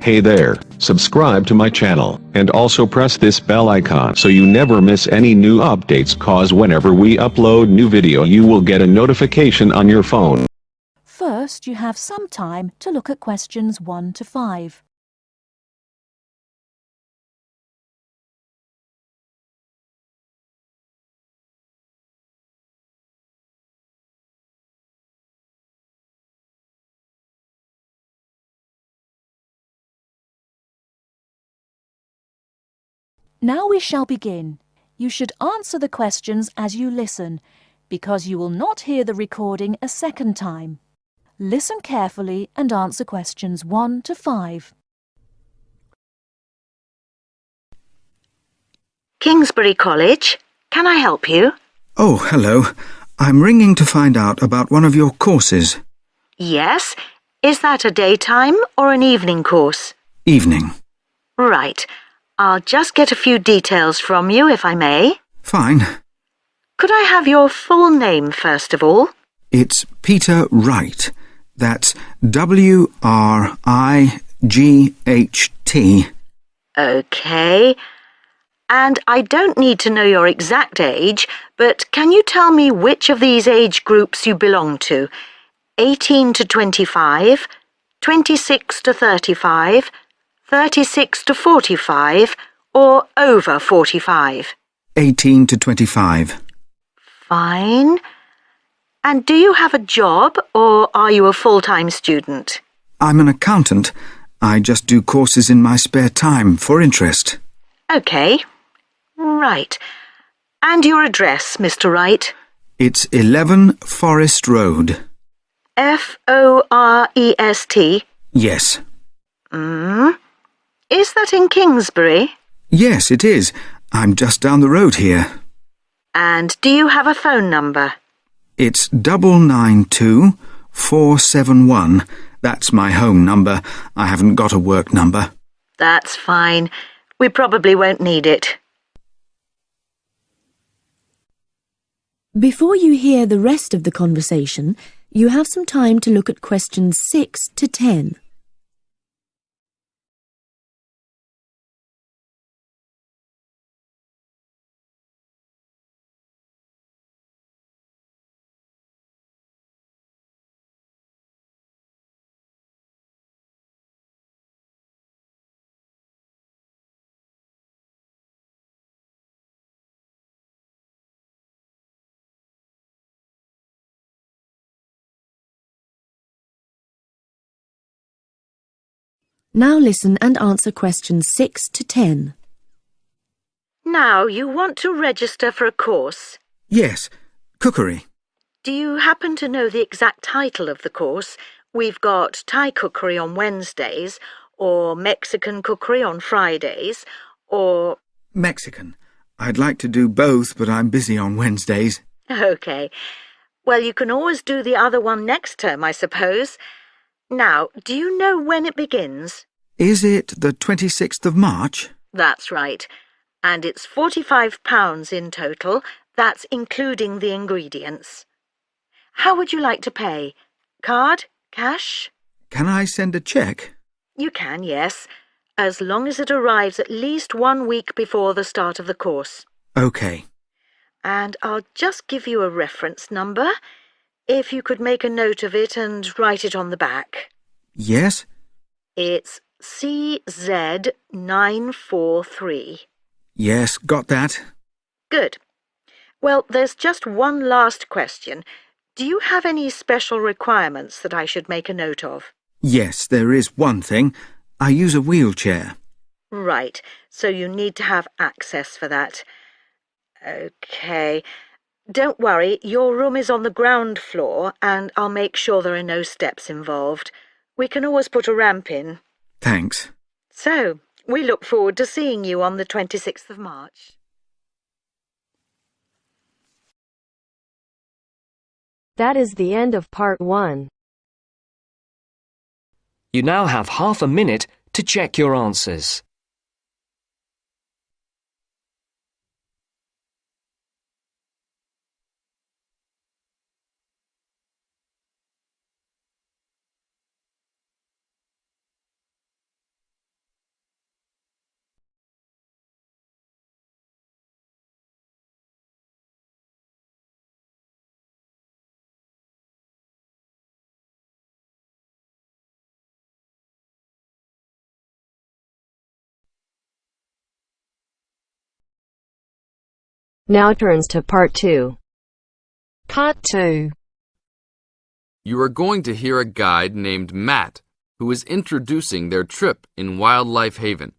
Hey there, subscribe to my channel, and also press this bell icon so you never miss any new updates, cause whenever we upload new video you will get a notification on your phone. First, you have some time to look at questions 1 to 5. Now we shall begin. You should answer the questions as you listen, because you will not hear the recording a second time. Listen carefully and answer questions 1 to 5. Kingsbury College, can I help you? Oh, hello. I'm ringing to find out about one of your courses. Yes. Is that a daytime or an evening course? Evening. Right. I'll just get a few details from you, if I may. Fine. Could I have your full name, first of all? It's Peter Wright. That's W-R-I-G-H-T. OK. And I don't need to know your exact age, but can you tell me which of these age groups you belong to? 18 to 25, 26 to 35, 36 to 45, or over 45? 18 to 25. Fine. And do you have a job, or are you a full-time student? I'm an accountant. I just do courses in my spare time for interest. OK. Right. And your address, Mr. Wright? It's 11 Forest Road. F-O-R-E-S-T? Yes. Is that in Kingsbury? Yes, it is. I'm just down the road here. And do you have a phone number? It's 992-471. That's my home number. I haven't got a work number. That's fine. We probably won't need it. Before you hear the rest of the conversation, you have some time to look at questions 6 to 10. Now listen and answer questions 6 to 10. Now, you want to register for a course. Yes, cookery. Do you happen to know the exact title of the course? We've got Thai cookery on Wednesdays, or Mexican cookery on Fridays, or... Mexican. I'd like to do both, but I'm busy on Wednesdays. OK. Well, you can always do the other one next term, I suppose. Now, do you know when it begins? Is it the 26th of March? That's right. And it's £45 in total. That's including the ingredients. How would you like to pay? Card? Cash? Can I send a cheque? You can, yes, as long as it arrives at least 1 week before the start of the course. OK. And I'll just give you a reference number, if you could make a note of it and write it on the back. Yes? It's CZ943. Yes, got that. Good. Well, there's just one last question. Do you have any special requirements that I should make a note of? Yes, there is one thing. I use a wheelchair. Right, so you need to have access for that. OK. Don't worry, your room is on the ground floor, and I'll make sure there are no steps involved. We can always put a ramp in. Thanks. So, we look forward to seeing you on the 26th of March. That is the end of part 1. You now have half a minute to check your answers. Now turns to Part 2. Part 2. You are going to hear a guide named Matt who is introducing their trip in Wildlife Haven.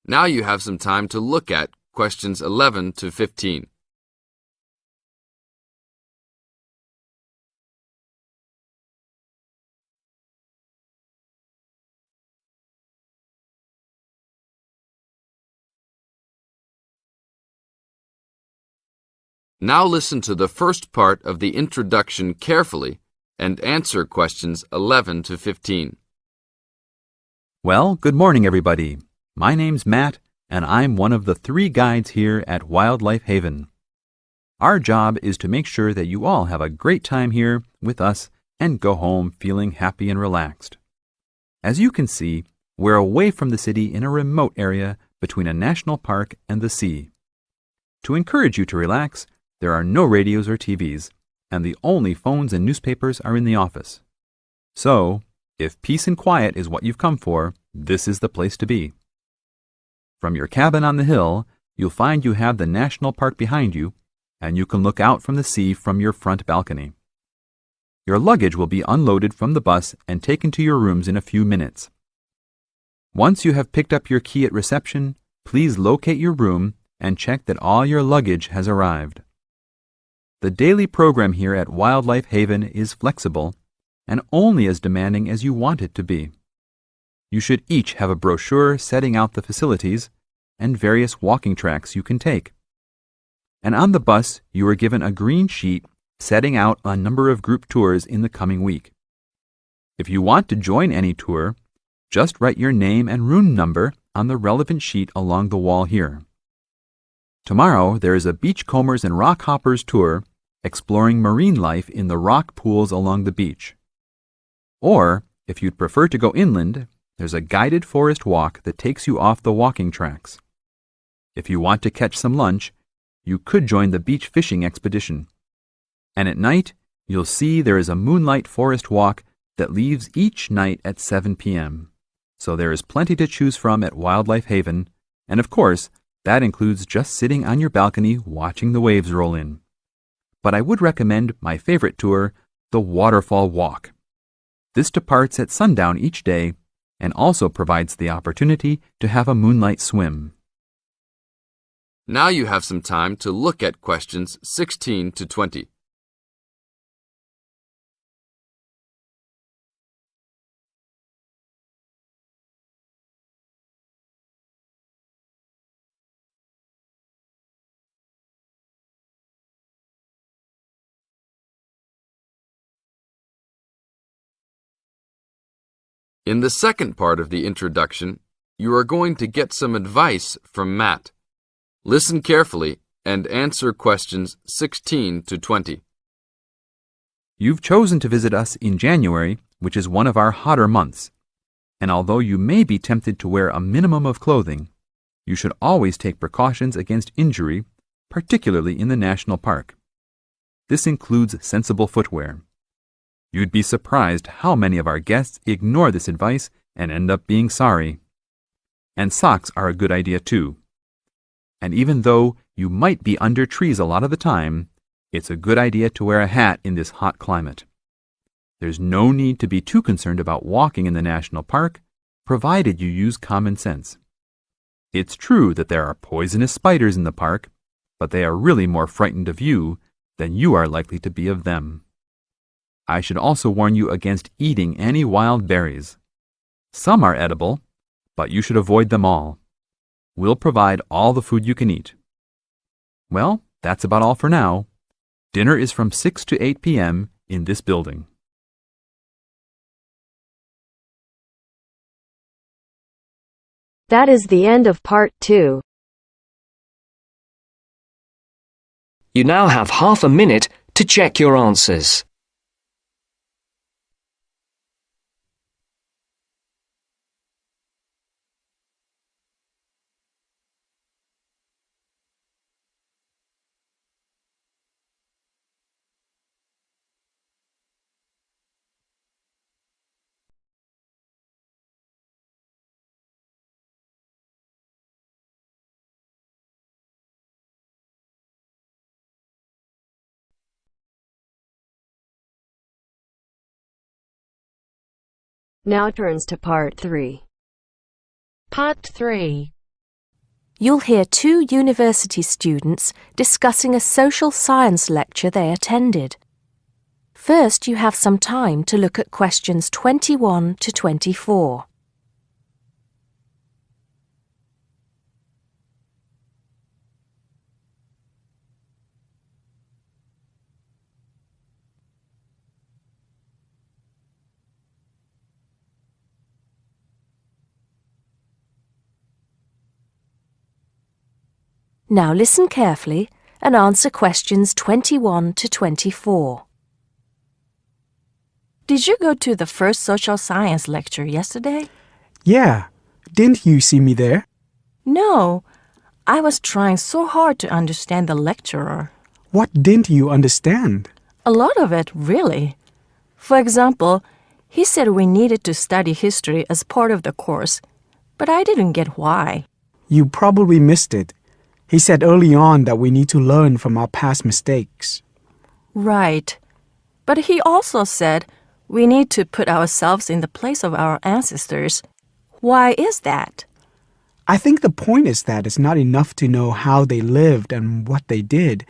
Now you have some time to look at questions 11 to 15. Now listen to the first part of the introduction carefully and answer questions 11 to 15. Well, good morning, everybody. My name's Matt, and I'm one of the 3 guides here at Wildlife Haven. Our job is to make sure that you all have a great time here with us and go home feeling happy and relaxed. As you can see, we're away from the city in a remote area between a national park and the sea. To encourage you to relax, there are no radios or TVs, and the only phones and newspapers are in the office. So, if peace and quiet is what you've come for, this is the place to be. From your cabin on the hill, you'll find you have the national park behind you, and you can look out from the sea from your front balcony. Your luggage will be unloaded from the bus and taken to your rooms in a few minutes. Once you have picked up your key at reception, please locate your room and check that all your luggage has arrived. The daily program here at Wildlife Haven is flexible and only as demanding as you want it to be. You should each have a brochure setting out the facilities and various walking tracks you can take. And on the bus, you are given a green sheet setting out a number of group tours in the coming week. If you want to join any tour, just write your name and room number on the relevant sheet along the wall here. Tomorrow, there is a Beachcombers and Rock Hoppers tour exploring marine life in the rock pools along the beach. Or, if you'd prefer to go inland, there's a guided forest walk that takes you off the walking tracks. If you want to catch some lunch, you could join the beach fishing expedition. And at night, you'll see there is a moonlight forest walk that leaves each night at 7 p.m. So there is plenty to choose from at Wildlife Haven, and of course, that includes just sitting on your balcony watching the waves roll in. But I would recommend my favorite tour, the Waterfall Walk. This departs at sundown each day and also provides the opportunity to have a moonlight swim. Now you have some time to look at questions 16 to 20. In the second part of the introduction, you are going to get some advice from Matt. Listen carefully and answer questions 16 to 20. You've chosen to visit us in January, which is one of our hotter months. And although you may be tempted to wear a minimum of clothing, you should always take precautions against injury, particularly in the national park. This includes sensible footwear. You'd be surprised how many of our guests ignore this advice and end up being sorry. And socks are a good idea too. And even though you might be under trees a lot of the time, it's a good idea to wear a hat in this hot climate. There's no need to be too concerned about walking in the national park, provided you use common sense. It's true that there are poisonous spiders in the park, but they are really more frightened of you than you are likely to be of them. I should also warn you against eating any wild berries. Some are edible, but you should avoid them all. We'll provide all the food you can eat. Well, that's about all for now. Dinner is from 6 to 8 p.m. in this building. That is the end of Part 2. You now have half a minute to check your answers. Now turns to part 3. Part 3. You'll hear two university students discussing a social science lecture they attended. First, you have some time to look at questions 21 to 24. Now listen carefully and answer questions 21 to 24. Did you go to the first social science lecture yesterday? Yeah. Didn't you see me there? No. I was trying so hard to understand the lecturer. What didn't you understand? A lot of it, really. For example, he said we needed to study history as part of the course, but I didn't get why. You probably missed it. He said early on that we need to learn from our past mistakes. Right. But he also said we need to put ourselves in the place of our ancestors. Why is that? I think the point is that it's not enough to know how they lived and what they did.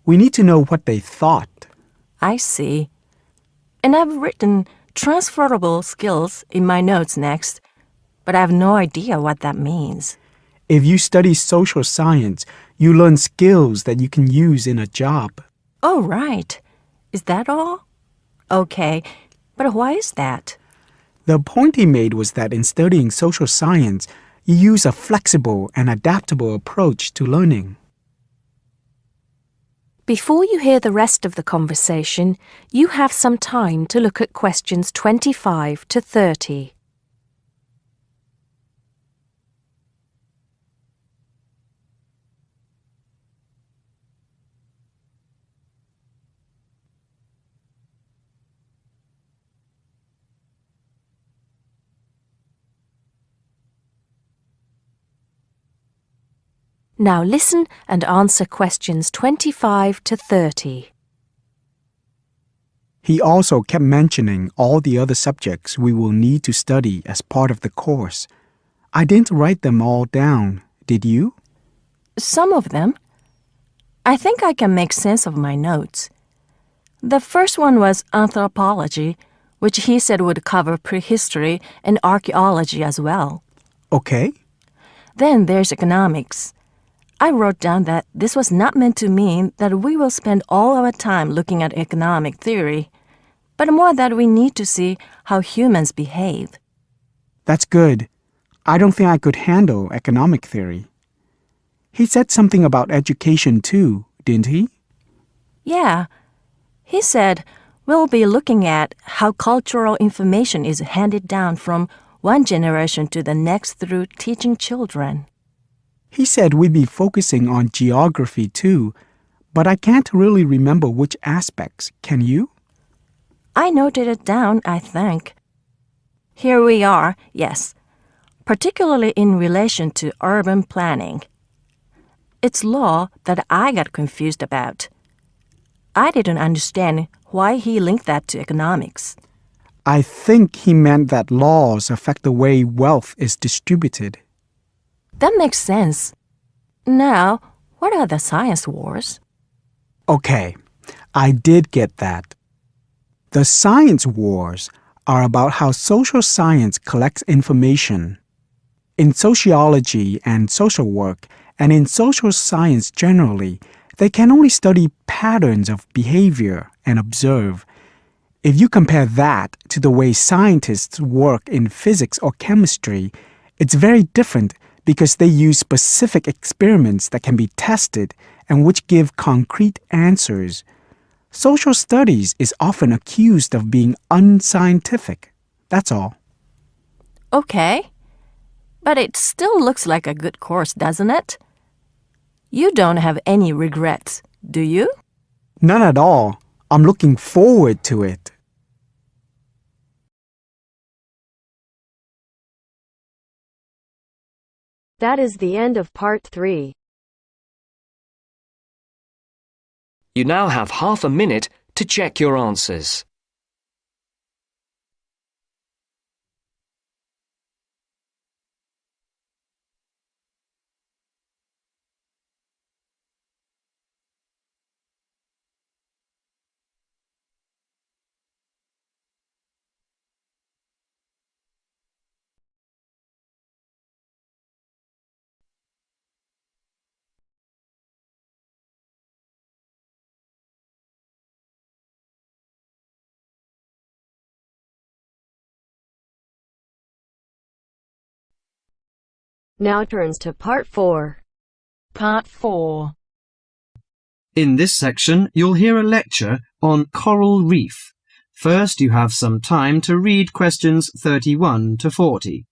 We need to know what they thought. I see. And I've written transferable skills in my notes next, but I have no idea what that means. If you study social science, you learn skills that you can use in a job. Oh, right. Is that all? Okay, but why is that? The point he made was that in studying social science, you use a flexible and adaptable approach to learning. Before you hear the rest of the conversation, you have some time to look at questions 25 to 30. Now listen and answer questions 25 to 30. He also kept mentioning all the other subjects we will need to study as part of the course. I didn't write them all down, did you? Some of them. I think I can make sense of my notes. The first one was anthropology, which he said would cover prehistory and archaeology as well. Okay. Then there's economics. I wrote down that this was not meant to mean that we will spend all our time looking at economic theory, but more that we need to see how humans behave. That's good. I don't think I could handle economic theory. He said something about education too, didn't he? Yeah. He said we'll be looking at how cultural information is handed down from one generation to the next through teaching children. He said we'd be focusing on geography too, but I can't really remember which aspects. Can you? I noted it down, I think. Here we are, yes, particularly in relation to urban planning. It's law that I got confused about. I didn't understand why he linked that to economics. I think he meant that laws affect the way wealth is distributed. That makes sense. Now, what are the science wars? Okay, I did get that. The science wars are about how social science collects information. In sociology and social work, and in social science generally, they can only study patterns of behavior and observe. If you compare that to the way scientists work in physics or chemistry, it's very different because they use specific experiments that can be tested and which give concrete answers. Social studies is often accused of being unscientific. That's all. Okay. But it still looks like a good course, doesn't it? You don't have any regrets, do you? None at all. I'm looking forward to it. That is the end of part 3. You now have half a minute to check your answers. Now turns to Part 4. Part 4. In this section, you'll hear a lecture on coral reef. First, you have some time to read questions 31 to 40.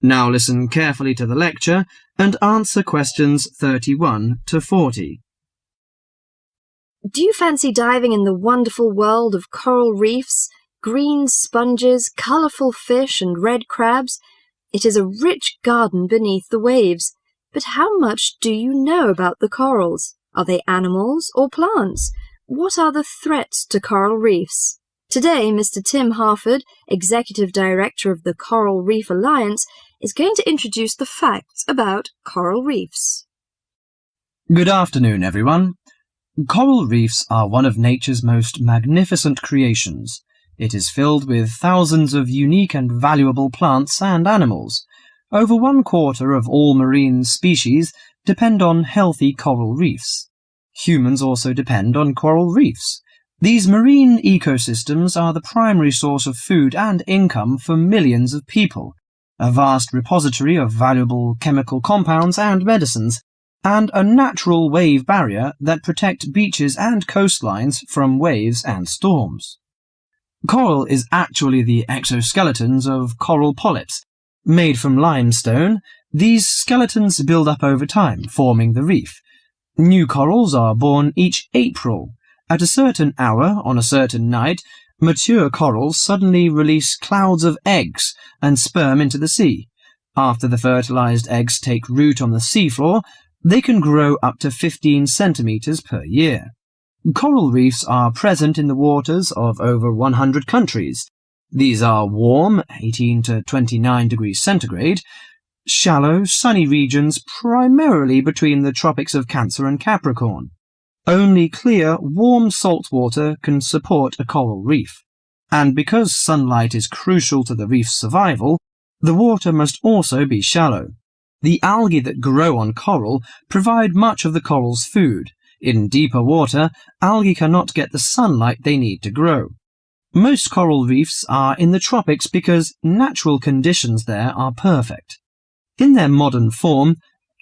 Now listen carefully to the lecture and answer questions 31 to 40. Do you fancy diving in the wonderful world of coral reefs, green sponges, colourful fish and red crabs? It is a rich garden beneath the waves. But how much do you know about the corals? Are they animals or plants? What are the threats to coral reefs? Today, Mr. Tim Harford, Executive Director of the Coral Reef Alliance, is going to introduce the facts about coral reefs. Good afternoon, everyone. Coral reefs are one of nature's most magnificent creations. It is filled with thousands of unique and valuable plants and animals. Over 1/4 of all marine species depend on healthy coral reefs. Humans also depend on coral reefs. These marine ecosystems are the primary source of food and income for millions of people, a vast repository of valuable chemical compounds and medicines, and a natural wave barrier that protect beaches and coastlines from waves and storms. Coral is actually the exoskeletons of coral polyps. Made from limestone, these skeletons build up over time, forming the reef. New corals are born each April. At a certain hour, on a certain night, mature corals suddenly release clouds of eggs and sperm into the sea. After the fertilized eggs take root on the seafloor, they can grow up to 15 centimeters per year. Coral reefs are present in the waters of over 100 countries. These are warm, 18 to 29 degrees centigrade, shallow, sunny regions primarily between the tropics of Cancer and Capricorn. Only clear, warm salt water can support a coral reef. And because sunlight is crucial to the reef's survival, the water must also be shallow. The algae that grow on coral provide much of the coral's food. In deeper water, algae cannot get the sunlight they need to grow. Most coral reefs are in the tropics because natural conditions there are perfect. In their modern form,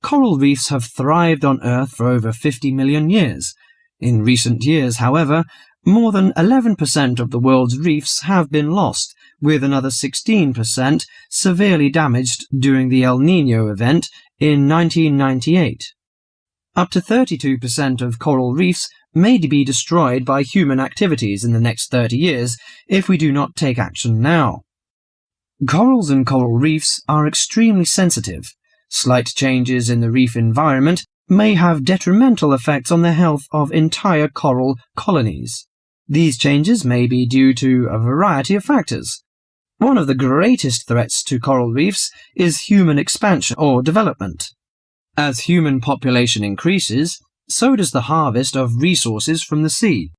coral reefs have thrived on Earth for over 50 million years. In recent years, however, more than 11% of the world's reefs have been lost, with another 16% severely damaged during the El Niño event in 1998. Up to 32% of coral reefs may be destroyed by human activities in the next 30 years if we do not take action now. Corals and coral reefs are extremely sensitive. Slight changes in the reef environment may have detrimental effects on the health of entire coral colonies. These changes may be due to a variety of factors. One of the greatest threats to coral reefs is human expansion or development. As human population increases, so does the harvest of resources from the sea.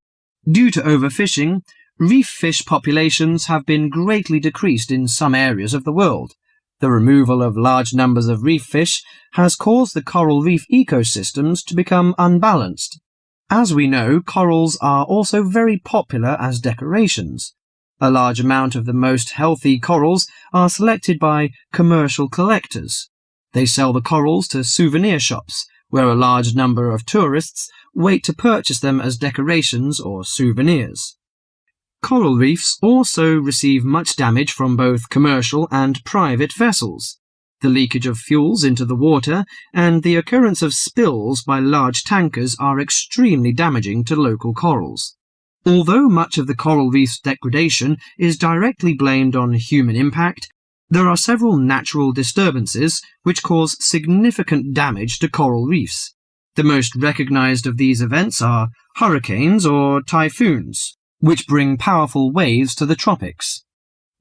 Due to overfishing, reef fish populations have been greatly decreased in some areas of the world. The removal of large numbers of reef fish has caused the coral reef ecosystems to become unbalanced. As we know, corals are also very popular as decorations. A large amount of the most healthy corals are selected by commercial collectors. They sell the corals to souvenir shops, where a large number of tourists wait to purchase them as decorations or souvenirs. Coral reefs also receive much damage from both commercial and private vessels. The leakage of fuels into the water and the occurrence of spills by large tankers are extremely damaging to local corals. Although much of the coral reef's degradation is directly blamed on human impact, there are several natural disturbances which cause significant damage to coral reefs. The most recognized of these events are hurricanes or typhoons, which bring powerful waves to the tropics.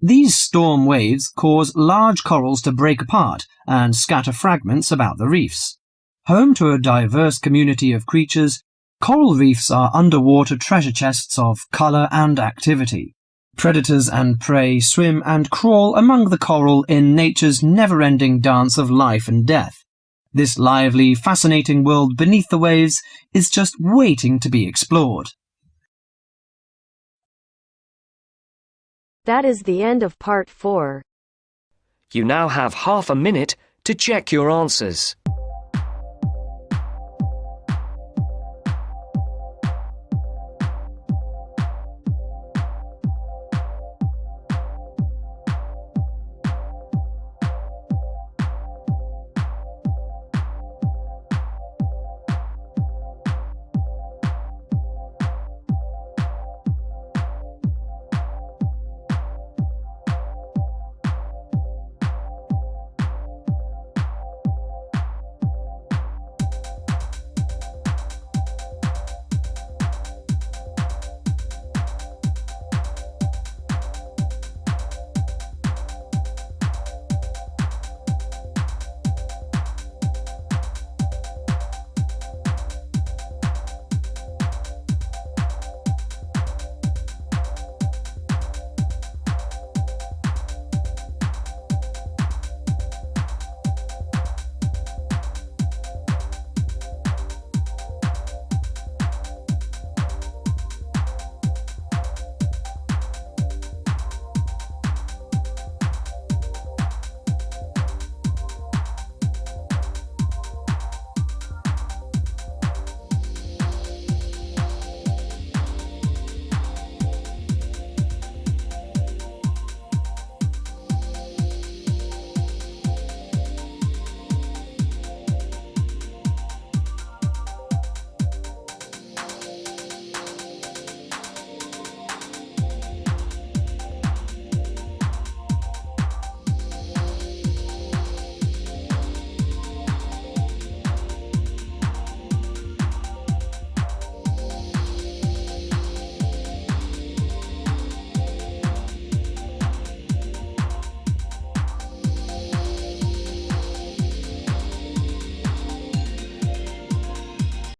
These storm waves cause large corals to break apart and scatter fragments about the reefs. Home to a diverse community of creatures, coral reefs are underwater treasure chests of colour and activity. Predators and prey swim and crawl among the coral in nature's never-ending dance of life and death. This lively, fascinating world beneath the waves is just waiting to be explored. That is the end of part 4. You now have half a minute to check your answers.